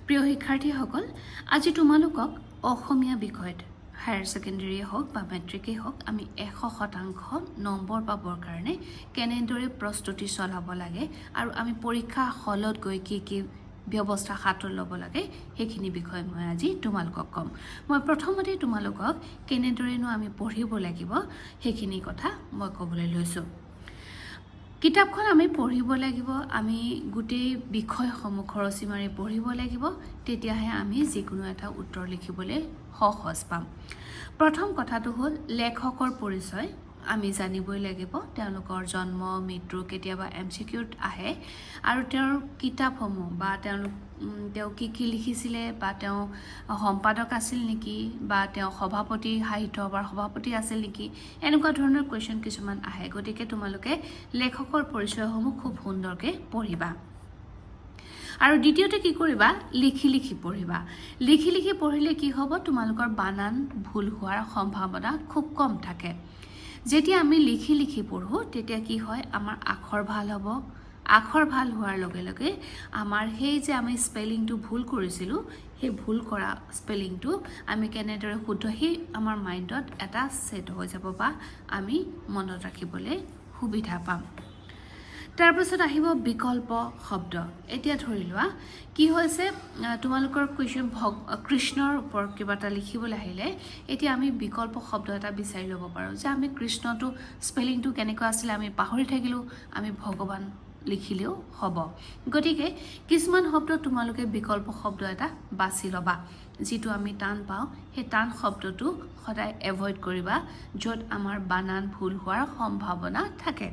প্ৰিয় শিক্ষাৰ্থীসকল, আজি তোমালোকক অসমীয়া বিষয়ত হায়াৰ সেকেন্ডাৰী হোক বা মেট্ৰিকে হোক আমি 100% নম্বৰ পাবৰ কাৰণে কেনেদৰে প্ৰস্তুতি চলাব লাগে আৰু আমি পৰীক্ষা হলত গৈ কি ব্যৱস্থা হাতত ল'ব লাগে সেইখিনি বিষয় মই আজি তোমালোকক ক'ম। মই প্ৰথমতে তোমালোকক কেনেদৰেনো আমি পঢ়িব লাগিব সেইখিনি কথা মই ক'বলৈ লৈছোঁ। কিতাপখন আমি পঢ়িব লাগিব, আমি গোটেই বিষয়সমূহ খৰচি মাৰি পঢ়িব লাগিব, তেতিয়াহে আমি যিকোনো এটা উত্তৰ লিখিবলৈ সহজ পাম। প্ৰথম কথাটো হ'ল লেখকৰ পৰিচয় আমি জানিবই লাগিব। তেওঁলোকৰ জন্ম মৃত্যু কেতিয়াবা MCQত আহে আৰু তেওঁৰ কিতাপসমূহ বা তেওঁ কি লিখিছিলে বা তেওঁ সম্পাদক আছিল নেকি বা তেওঁ সভাপতি সাহিত্য সভাৰ সভাপতি আছিল নেকি, এনেকুৱা ধৰণৰ কুৱেশ্যন কিছুমান আহে। গতিকে তোমালোকে লেখকৰ পৰিচয়সমূহ খুব সুন্দৰকৈ পঢ়িবা। আৰু দ্বিতীয়তে কি কৰিবা, লিখি পঢ়িবা। লিখি পঢ়িলে কি হ'ব, তোমালোকৰ বানান ভুল হোৱাৰ সম্ভাৱনা খুব কম থাকে। যেতিয়া আমি লিখি পঢ়োঁ তেতিয়া কি হয়, আমাৰ আখৰ ভাল হ'ব। আখৰ ভাল হোৱাৰ লগে লগে আমাৰ সেই যে আমি স্পেলিংটো ভুল কৰিছিলোঁ, সেই ভুল কৰা স্পেলিংটো আমি কেনেদৰে শুদ্ধ, সেই আমাৰ মাইণ্ডত এটা ছেট হৈ যাব বা আমি মনত ৰাখিবলৈ সুবিধা পাম। তাৰপিছত আহিব বিকল্প শব্দ। এতিয়া ধৰি লোৱা কি হৈছে, তোমালোকৰ কুৱেশ্যন কৃষ্ণৰ ওপৰত কিবা এটা লিখিবলৈ আহিলে এতিয়া আমি বিকল্প শব্দ এটা বিচাৰি ল'ব পাৰোঁ যে আমি কৃষ্ণটো স্পেলিংটো কেনেকুৱা আছিলে আমি পাহৰি থাকিলোঁ, আমি ভগৱান লিখিলেও হ'ব। গতিকে কিছুমান শব্দ তোমালোকে বিকল্প শব্দ এটা বাছি ল'বা। যিটো আমি টান পাওঁ সেই টান শব্দটো সদায় এভইড কৰিবা, য'ত আমাৰ বানান ভুল হোৱাৰ সম্ভাৱনা থাকে।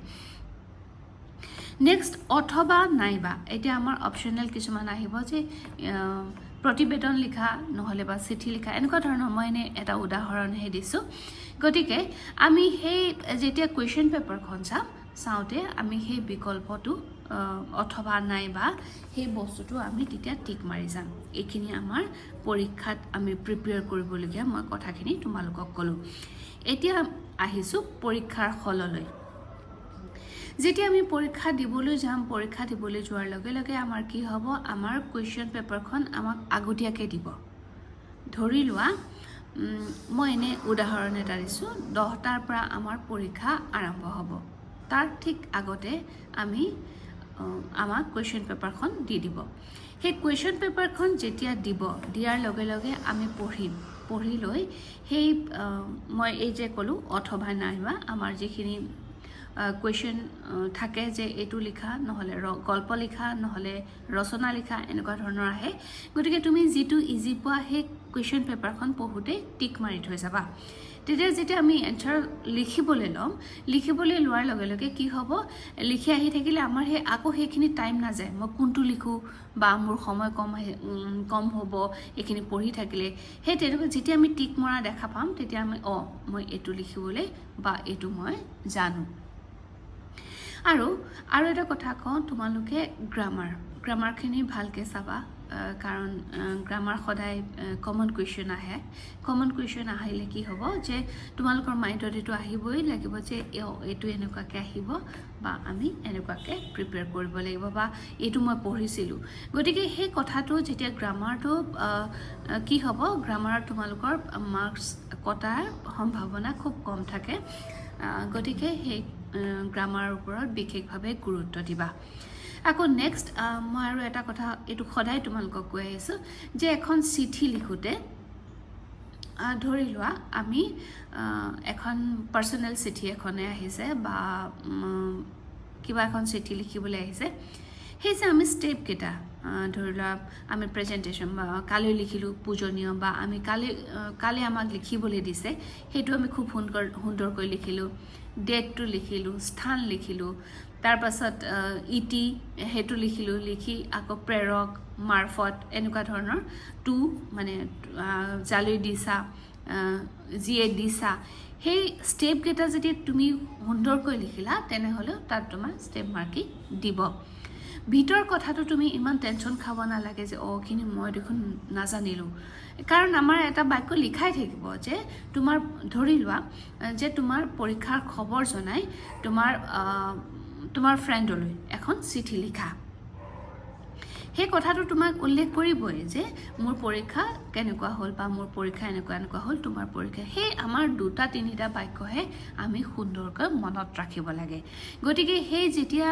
নেক্সট অথবা নাইবা। এতিয়া আমাৰ অপশ্যনেল কিছুমান আহিব যে প্ৰতিবেদন লিখা নহ'লে বা চিঠি লিখা, এনেকুৱা ধৰণৰ মই এনে এটা উদাহৰণহে দিছোঁ। গতিকে আমি সেই যেতিয়া কুৱেশ্যন পেপাৰখন চাওঁতে আমি সেই বিকল্পটো অথবা নাইবা সেই বস্তুটো আমি তেতিয়া টিক মাৰি যাম। এইখিনি আমাৰ পৰীক্ষাত আমি প্ৰিপেয়াৰ কৰিবলগীয়া মই কথাখিনি তোমালোকক ক'লোঁ। এতিয়া আহিছোঁ পৰীক্ষাৰ হললৈ। যেতিয়া আমি পৰীক্ষা দিবলৈ যাম, পৰীক্ষা দিবলৈ যোৱাৰ লগে লগে আমাৰ কি হ'ব, আমাৰ কুৱেশ্যন পেপাৰখন আমাক আগতীয়াকৈ দিব। ধৰি লোৱা মই এনে উদাহৰণ এটা দিছোঁ, 10টাৰ পৰা আমাৰ পৰীক্ষা আৰম্ভ হ'ব। তাৰ ঠিক আগতে আমাক কুৱেশ্যন পেপাৰখন দি দিব। সেই কুৱেশ্যন পেপাৰখন যেতিয়া দিয়াৰ লগে লগে আমি পঢ়ি লৈ সেই মই এই যে ক'লোঁ অথবা নাইবা আমাৰ যিখিনি কুৱেশ্যন থাকে যে এইটো লিখা নহ'লে গল্প লিখা নহ'লে ৰচনা লিখা, এনেকুৱা ধৰণৰ আহে। গতিকে তুমি যিটো ইজি পোৱা সেই কুৱেশ্যন পেপাৰখন পঢ়োঁতে টিক মাৰি থৈ যাবা। তেতিয়া যেতিয়া আমি এনচাৰ লিখিবলৈ লোৱাৰ লগে লগে কি হ'ব, লিখি আহি থাকিলে আমাৰ আকৌ সেইখিনি টাইম নাযায়, মই কোনটো লিখোঁ বা মোৰ সময় কম হ'ব এইখিনি পঢ়ি থাকিলে। সেই তেনেকুৱা যেতিয়া আমি টিক মৰা দেখা পাম তেতিয়া আমি মই এইটো লিখিবলৈ বা এইটো মই জানো। আৰু এটা কথা কওঁ, তোমালোকে গ্ৰামাৰখিনি ভালকৈ চাবা, কাৰণ গ্ৰামাৰ সদায় কমন কুৱেশ্যন আহে। কমন কুৱেশ্যন আহিলে কি হ'ব যে তোমালোকৰ মাইণ্ডত এইটো আহিবই লাগিব যে এইটো এনেকুৱাকৈ আহিব বা আমি এনেকুৱাকৈ প্ৰিপেয়াৰ কৰিব লাগিব বা এইটো মই পঢ়িছিলোঁ। গতিকে সেই কথাটো যেতিয়া গ্ৰামাৰটো কি হ'ব, গ্ৰামাৰত তোমালোকৰ মাৰ্কছ কটাৰ সম্ভাৱনা খুব কম থাকে। গতিকে সেই গ্ৰামাৰৰ ওপৰত বিশেষভাৱে গুৰুত্ব দিবা। আকৌ নেক্সট মই আৰু এটা কথা এইটো সদায় তোমালোকক কৈ আহিছোঁ যে এখন চিঠি লিখোঁতে ধৰি লোৱা আমি এখন পাৰ্চনেল চিঠি এখনে আহিছে বা কিবা এখন চিঠি লিখিবলৈ আহিছে, সেই যে আমি ষ্টেপকেইটা ধৰি লোৱা আমি প্ৰেজেণ্টেশ্যন বা কালি লিখিলোঁ পূজনীয় বা আমি কালি আমাক লিখিবলৈ দিছে, সেইটো আমি খুব সুন্দৰকৈ লিখিলোঁ। ডেটটো লিখিলোঁ, স্থান লিখিলোঁ, তাৰপাছত ইটি সেইটো লিখি আকৌ প্ৰেৰক মাৰফত এনেকুৱা ধৰণৰ মানে জালৈ দিছা যিয়ে দিছা, সেই ষ্টেপকেইটা যদি তুমি সুন্দৰকৈ লিখিলা তেনেহ'লেও তাত তোমাৰ ষ্টেপ মাৰ্কিং দিব। ভিতৰ কথাটো তুমি ইমান টেনশ্যন খাব নালাগে যে খিনি মই দেখোন নাজানিলোঁ, কাৰণ আমাৰ এটা বাক্য লিখাই থাকিব যে তোমাৰ ধৰি লোৱা যে তোমাৰ পৰীক্ষাৰ খবৰ জনাই তোমাৰ ফ্ৰেণ্ডলৈ এখন চিঠি লিখা। সেই কথাটো তোমাক উল্লেখ কৰিবই যে মোৰ পৰীক্ষা কেনেকুৱা হ'ল বা মোৰ পৰীক্ষা এনেকুৱা হ'ল তোমাৰ পৰীক্ষা সেই আমাৰ দুটা তিনিটা বাক্যহে আমি সুন্দৰকৈ মনত ৰাখিব লাগে গতিকে সেই যেতিয়া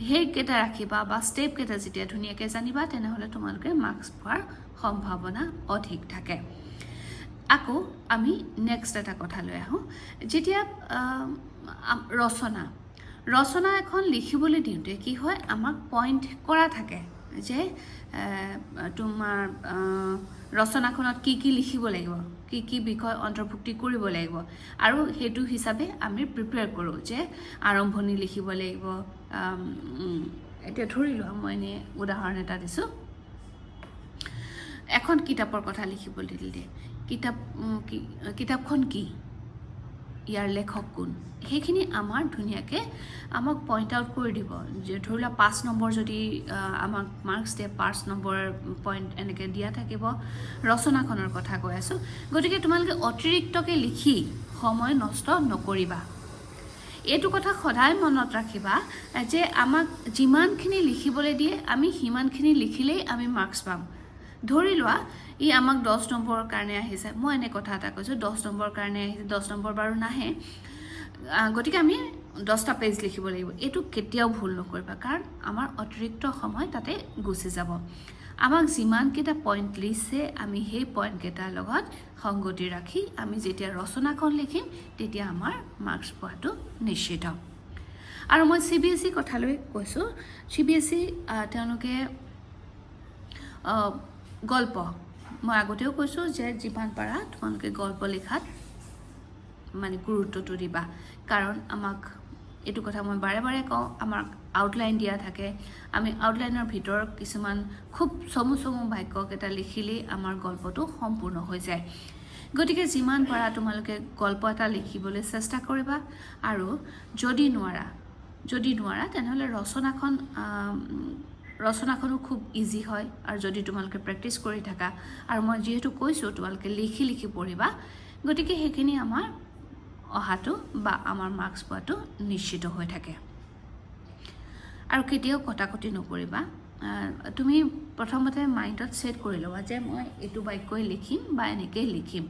সেই কেইটা ৰাখিবা বা ষ্টেপ কেইটা যেতিয়া ধুনীয়াকৈ জানিবা তেনেহ'লে তোমালোকে মাৰ্কছ পোৱাৰ সম্ভাৱনা অধিক থাকে আকৌ আমি নেক্সট এটা কথা লৈ আহোঁ যেতিয়া ৰচনা এখন লিখিবলৈ দিওঁতে কি হয় আমাক পইণ্ট কৰা থাকে যে তোমাৰ ৰচনাখনত কি লিখিব লাগিব কি বিষয় অন্তৰ্ভুক্তি কৰিব লাগিব আৰু সেইটো হিচাপে আমি প্ৰিপেয়াৰ কৰোঁ যে আৰম্ভণি লিখিব লাগিব এতিয়া ধৰি লোৱা মই এনে উদাহৰণ এটা দিছোঁ এখন কিতাপৰ কথা লিখিবলৈ দিলে কিতাপখন কি ইয়াৰ লেখক কোন সেইখিনি আমাৰ ধুনীয়াকৈ আমাক পইণ্ট আউট কৰি দিব যে ধৰি লোৱা 5 নম্বৰ যদি আমাক মাৰ্কছ দিয়ে 5 নম্বৰ পইণ্ট এনেকৈ দিয়া থাকিব ৰচনাখনৰ কথা কৈ আছোঁ গতিকে তোমালোকে অতিৰিক্তকৈ লিখি সময় নষ্ট নকৰিবা এইটো কথা সদায় মনত ৰাখিবা যে আমাক যিমানখিনি লিখিবলৈ দিয়ে আমি সিমানখিনি লিখিলেই আমি মাৰ্কছ পাম ধৰি লোৱা ই আমাক 10 নম্বৰৰ কাৰণে আহিছে মই এনে কথা এটা কৈছোঁ 10 নম্বৰৰ কাৰণে আহিছে 10 নম্বৰ বাৰু নাহে গতিকে আমি 10টা পেজ লিখিব লাগিব এইটো কেতিয়াও ভুল নকৰিবা কাৰণ আমাৰ অতিৰিক্ত সময় তাতে গুচি যাব আমাক যিমানকেইটা পইণ্ট লিখে আমি সেই পইণ্টকেইটাৰ লগত সংগতি ৰাখি আমি যেতিয়া ৰচনাখন লিখিম তেতিয়া আমাৰ মাৰ্কছ পোৱাটো নিশ্চিত আৰু মই CBSE কথালৈ কৈছোঁ CBSE তেওঁলোকে গল্প মই আগতেও কৈছোঁ যে যিমান পাৰা তোমালোকে গল্প লিখাত মানে গুৰুত্বটো দিবা কাৰণ আমাক এইটো কথা মই বাৰে বাৰে কওঁ আমাক আউটলাইন দিয়া থাকে আমি আউটলাইনৰ ভিতৰত কিছুমান খুব চমু বাক্যকেইটা লিখিলেই আমাৰ গল্পটো সম্পূৰ্ণ হৈ যায় গতিকে যিমান পাৰা তোমালোকে গল্প এটা লিখিবলৈ চেষ্টা কৰিবা আৰু যদি নোৱাৰা তেনেহ'লে ৰচনাখনো খুব ইজি হয় আৰু যদি তোমালোকে প্ৰেক্টিছ কৰি থাকা আৰু মই যিহেতু কৈছোঁ তোমালোকে লিখি পঢ়িবা গতিকে সেইখিনি আমাৰ অহাটো বা আমাৰ মাৰ্কছ পোৱাটো নিশ্চিত হৈ থাকে আৰু কেতিয়াও কটাকটি নকৰিবা তুমি প্ৰথমতে মাইণ্ডত ছেট কৰি ল'বা যে মই এইটো বাক্যই লিখিম বা এনেকৈ লিখিম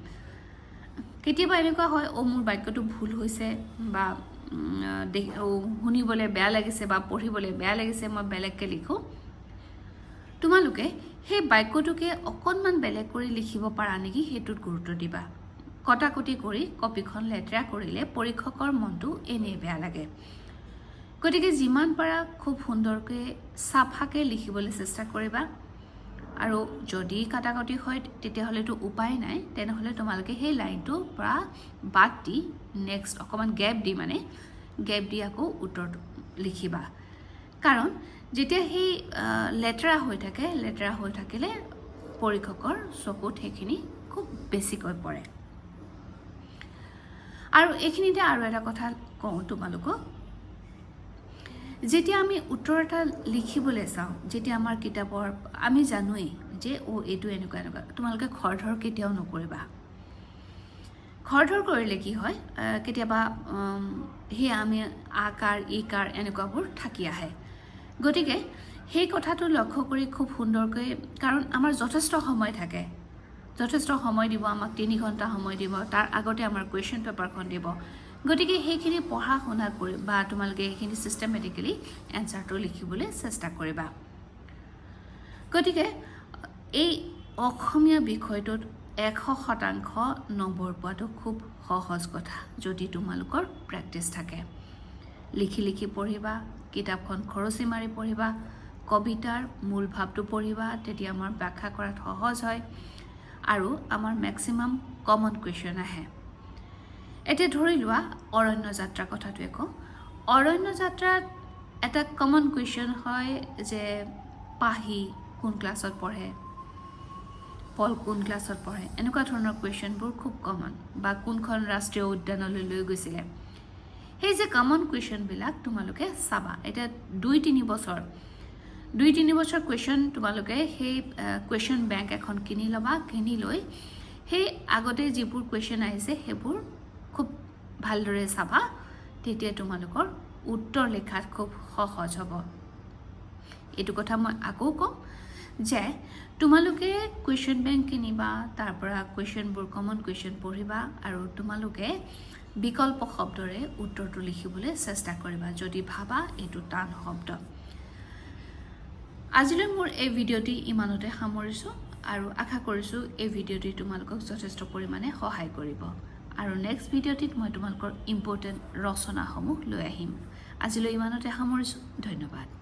কেতিয়াবা এনেকুৱা হয় মোৰ বাক্যটো ভুল হৈছে বা শুনিবলৈ বেয়া লাগিছে বা পঢ়িবলৈ বেয়া লাগিছে মই বেলেগকৈ লিখোঁ তোমালোকে সেই বাক্যটোকে অকণমান বেলেগ কৰি লিখিব পাৰা নেকি সেইটোত গুৰুত্ব দিবা কটাকটি কৰি কপিখন লেতেৰা কৰিলে পৰীক্ষকৰ মনটো এনেই বেয়া লাগে গতিকে যিমান পাৰা খুব সুন্দৰকৈ চাফাকৈ লিখিবলৈ চেষ্টা কৰিবা আৰু যদি কাটাকটি হয় তেতিয়াহ'লেতো উপায় নাই তেনেহ'লে তোমালোকে সেই লাইনটোৰ পৰা বাদ দি নেক্সট অকণমান গেপ দি আকৌ উত্তৰটো লিখিবা কাৰণ যেতিয়া সেই লেতেৰা হৈ থাকিলে পৰীক্ষকৰ চকুত সেইখিনি খুব বেছিকৈ পৰে আৰু এইখিনিতে আৰু এটা কথা কওঁ তোমালোকক যেতিয়া আমি উত্তৰ এটা লিখিবলৈ চাওঁ যেতিয়া আমাৰ কিতাপৰ আমি জানোৱেই যে এইটো এনেকুৱা তোমালোকে খৰধৰ কেতিয়াও নকৰিবা খৰধৰ কৰিলে কি হয় কেতিয়াবা সেই আমি আকাৰ ইকাৰ এনেকুৱাবোৰ থাকি আহে গতিকে সেই কথাটো লক্ষ্য কৰি খুব সুন্দৰকৈ কাৰণ আমাৰ যথেষ্ট সময় দিব আমাক 3 ঘণ্টা সময় দিব তাৰ আগতে আমাৰ কুৱেশ্যন পেপাৰখন দিব গতিকে সেইখিনি পঢ়া শুনা কৰি বা তোমালোকে সেইখিনি চিষ্টেমেটিকেলি এনচাৰটো লিখিবলৈ চেষ্টা কৰিবা গতিকে এই অসমীয়া বিষয়টোত 100% নম্বৰ পোৱাটো খুব সহজ কথা যদি তোমালোকৰ প্ৰেক্টিছ থাকে লিখি পঢ়িবা কিতাপখন খৰচি মাৰি পঢ়িবা কবিতাৰ মূল ভাৱটো পঢ়িবা তেতিয়া আমাৰ ব্যাখ্যা কৰাত সহজ হয় আৰু আমাৰ মেক্সিমাম কমন কুৱেশ্যন আহে এতিয়া ধৰি লোৱা অৰণ্য যাত্ৰা কথাটোৱে কওঁ অৰণ্য যাত্ৰাত এটা কমন কুৱেশ্যন হয় যে পাহি কোন ক্লাছত পঢ়ে পল কোন ক্লাছত পঢ়ে এনেকুৱা ধৰণৰ কুৱেশ্যনবোৰ খুব কমন বা কোনখন ৰাষ্ট্ৰীয় উদ্যানলৈ লৈ গৈছিলে সেই যে কমন কুৱেশ্যনবিলাক তোমালোকে চাবা এতিয়া 2-3 বছৰ কুৱেশ্যন তোমালোকে সেই কুৱেশ্যন বেংক এখন কিনি ল'বা কিনি লৈ সেই আগতে যিবোৰ কুৱেশ্যন আহিছে সেইবোৰ খুব ভালদৰে চাবা তেতিয়া তোমালোকৰ উত্তৰ লিখাত খুব সহজ হ'ব এইটো কথা মই আকৌ কম যে তোমালোকে কুৱেশ্যন বেংক কিনিবা তাৰ পৰা কুৱেশ্যনবোৰ কমন কুৱেশ্যন পঢ়িবা আৰু তোমালোকে বিকল্প শব্দৰে উত্তৰটো লিখিবলৈ চেষ্টা কৰিবা যদি ভাবা এইটো টান শব্দ আজিলৈ মোৰ এই ভিডিঅ'টি ইমানতে সামৰিছোঁ আৰু আশা কৰিছোঁ এই ভিডিঅ'টি তোমালোকক যথেষ্ট পৰিমাণে সহায় কৰিব আৰু নেক্সট ভিডিঅ'টিত মই তোমালোকৰ ইম্পৰ্টেণ্ট ৰচনাসমূহ লৈ আহিম আজিলৈ ইমানতে সামৰিছোঁ ধন্যবাদ